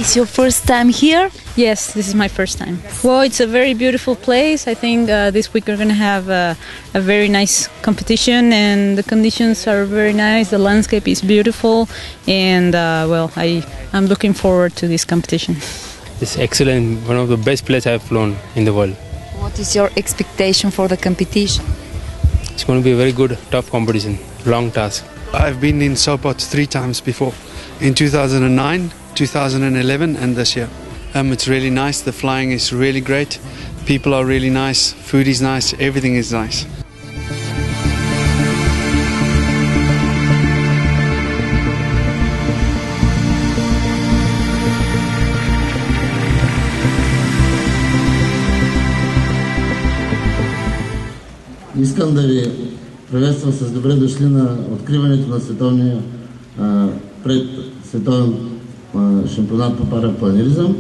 Is your first time here? Yes, this is my first time. Well, it's a very beautiful place. I think this week we're going to have a very nice competition, and the conditions are very nice. The landscape is beautiful, and I'm looking forward to this competition. It's excellent, one of the best places I've flown in the world. What is your expectation for the competition? It's going to be a very good, tough competition, long task. I've been in Sopot 3 times before, in 2009, 2011 and this year. It's really nice, the flying is really great, people are really nice, food is nice, everything is nice. Искам да ви приветствам с добре дошли на откриването на световен шампионат по парапланеризъм.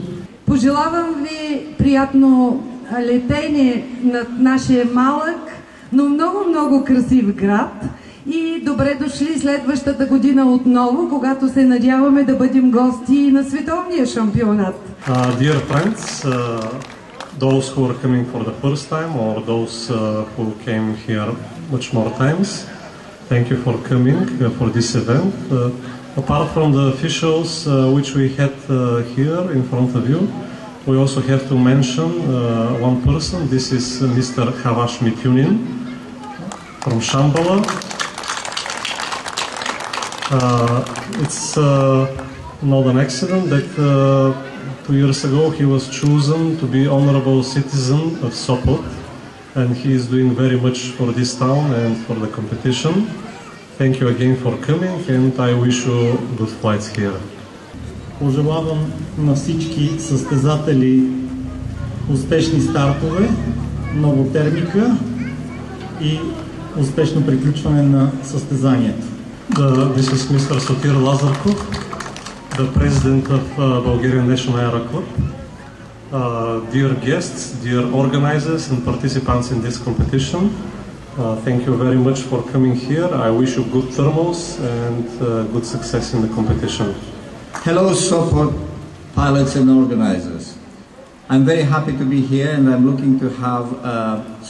Пожелавам ви приятно летене над нашия малък, но много красив град и добре дошли следващата година отново, когато се надяваме да бъдем гости на световния шампионат. Dear friends, those who are coming for the first time or those who came here much more times, thank you for coming for this event. Apart from the officials which we had here in front of you, we also have to mention one person. This is Mr. Havash Mityunin from Shambhala. It's not an accident that 2 years ago he was chosen to be honorable citizen of Sopot, and he is doing very much for this town and for the competition. Thank you again for coming, and I wish you good flights here. Пожелавам на всички състезатели успешни стартове, много термика и успешно приключване на състезанието. This is Mr. Sotir Lazarkov, the president of Bulgarian National Aero Club. Dear guests, dear organizers and participants in this competition, thank you very much for coming here. I wish you good thermals and good success in the competition. Hello Sopot pilots and organizers. I'm very happy to be here, and I'm looking to have a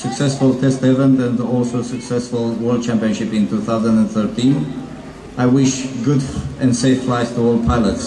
successful test event and also a successful World Championship in 2013. I wish good and safe flights to all pilots.